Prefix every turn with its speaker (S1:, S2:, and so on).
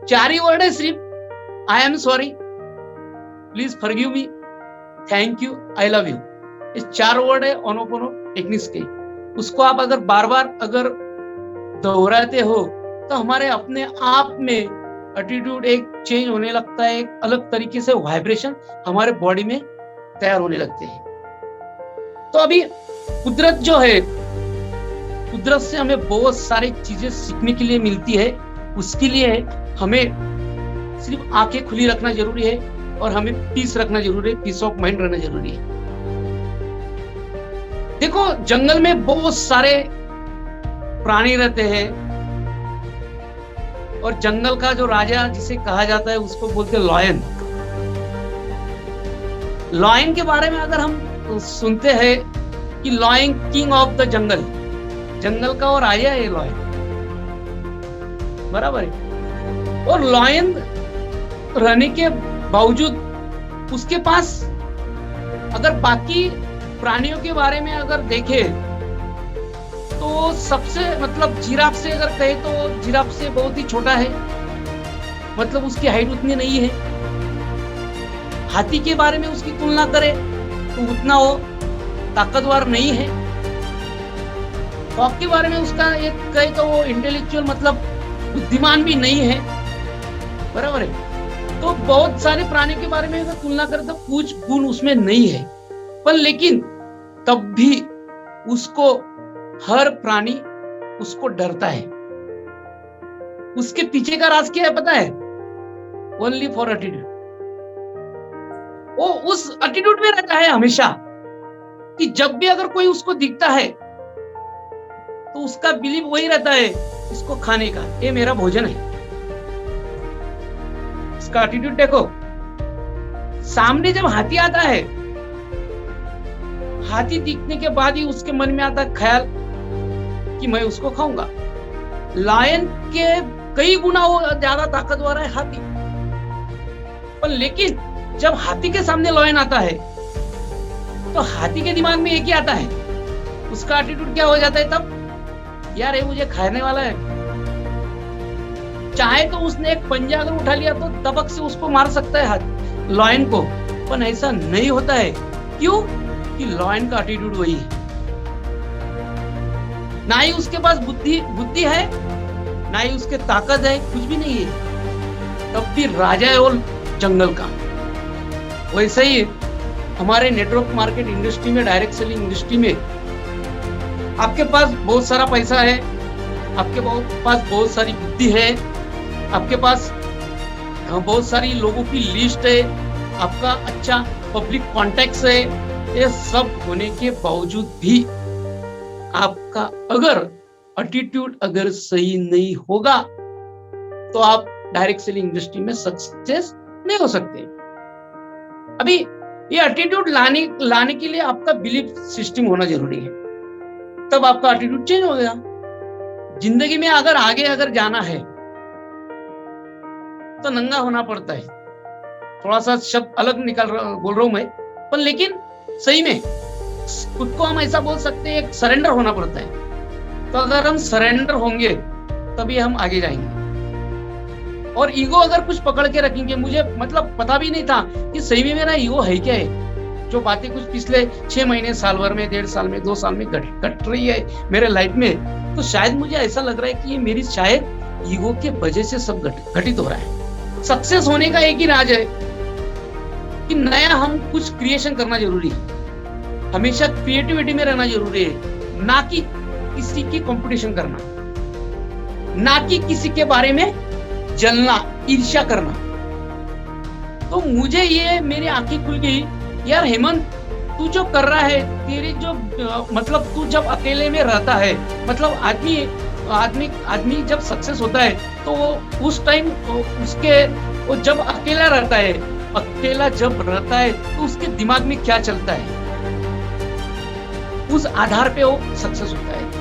S1: 4 ही word है सिर्फ, I am sorry, please forgive me, thank you, I love you. ये 4 word है ओनोपोनो techniques के। उसको आप अगर बार बार अगर दोहराते हो तो हमारे अपने आप में एटीट्यूड एक चेंज होने लगता है, एक अलग तरीके से वाइब्रेशन हमारे बॉडी में तैयार होने लगते हैं। तो अभी कुदरत जो है, कुदरत से हमें बहुत सारी चीजें सीखने के लिए मिलती है। उसके लिए हमें सिर्फ आंखें खुली रखना जरूरी है और हमें पीस रखना जरूरी है, पीस ऑफ माइंड रहना जरूरी है। देखो जंगल में बहुत सारे प्राणी रहते हैं और जंगल का जो राजा जिसे कहा जाता है उसको बोलते हैं लॉयन। लॉयन के बारे में अगर हम सुनते हैं कि lion king of the jungle, जंगल का वो राजा है लॉयन, बराबर है। और लॉयन रहने के बावजूद उसके पास अगर बाकी प्राणियों के बारे में अगर देखें तो सबसे मतलब जिराफ से अगर कहे तो जिराफ से बहुत ही छोटा है, मतलब उसकी हाइट उतनी नहीं है। हाथी के बारे में उसकी तुलना करें तो उतना वो ताकतवर नहीं है। हॉक के बारे में उसका एक कहे तो वो इंटेलेक्चुअल मतलब बुद्धिमान भी नहीं है, बराबर है। तो बहुत सारे प्राणी के बारे में अगर तुलना करें तो कुछ गुण उसमें नहीं है, पर लेकिन तब भी उसको हर प्राणी उसको डरता है। उसके पीछे का राज क्या है पता है? Only for attitude. वो उस एटीट्यूड में रहता है हमेशा कि जब भी अगर कोई उसको दिखता है तो उसका बिलीव वही रहता है इसको खाने का, ये मेरा भोजन है। इसका एटीट्यूड देखो। सामने जब हाथी आता है, हाथी दिखने के बाद ही उसके मन में आता है ख्याल कि मैं उसको खाऊंगा। लायन के कई गुना वो ज्यादा ताकतवर है हाथी, पर लेकिन जब हाथी के सामने लायन आता है तो हाथी के दिमाग में एक ही आता है, उसका एटीट्यूड क्या हो जाता है तब? यार ये मुझे खाने वाला है। चाहे तो उसने एक पंजा अगर उठा लिया तो दबक से उसको मार सकता है लायन को, पर ऐसा नहीं होता है। क्यों? कि लायन का एटीट्यूड वही है। ना ही उसके पास बुद्धि है, ना ही उसके ताकत है, कुछ भी नहीं है, तब भी राजा है वो जंगल का। वैसे ही हमारे नेटवर्क मार्केट इंडस्ट्री में, डायरेक्ट सेलिंग इंडस्ट्री में आपके पास बहुत सारा पैसा है, आपके पास बहुत सारी बुद्धि है, आपके पास बहुत सारी लोगों की लिस्ट है, आपका अच्छा पब्लिक कॉन्टेक्ट्स है। ये सब होने के बावजूद भी आपका अगर एटीट्यूड अगर सही नहीं होगा तो आप डायरेक्ट सेलिंग इंडस्ट्री में सक्सेस नहीं हो सकते। अभी ये एटीट्यूड लाने के लिए आपका बिलीफ सिस्टम होना जरूरी है, तब आपका एटीट्यूड चेंज हो गया। जिंदगी में अगर आगे अगर जाना है तो नंगा होना पड़ता है। थोड़ा सा शब्द अलग बोल रहा हूं मैं, पर लेकिन सही में खुद को हम ऐसा बोल सकते हैं, एक सरेंडर होना पड़ता है। तो अगर हम सरेंडर होंगे तभी हम आगे जाएंगे। और ईगो अगर कुछ पकड़ के रखेंगे, मुझे मतलब पता भी नहीं था कि सही में मेरा ईगो है क्या है, जो बातें कुछ पिछले 6 महीने, साल भर में, 1.5 साल में, 2 साल में घट रही है मेरे लाइफ में, तो शायद मुझे ऐसा लग रहा है कि ये मेरी शायद ईगो के वजह से सब घटित हो रहा है। सक्सेस होने का एक ही राज है कि नया हम कुछ क्रिएशन करना जरूरी है, हमेशा क्रिएटिविटी में रहना जरूरी है, ना कि किसी की कंपटीशन करना, ना कि किसी के बारे में जलना, ईर्ष्या करना। तो मुझे ये मेरी आंखें खुल गई, यार हेमंत तू जो कर रहा है, तेरी जो मतलब तू जब अकेले में रहता है, मतलब आदमी जब सक्सेस होता है तो उस टाइम उसके वो जब अकेला रहता है, अकेला जब रहता है तो उसके दिमाग में क्या चलता है, उस आधार पे वो सक्सेस होता है।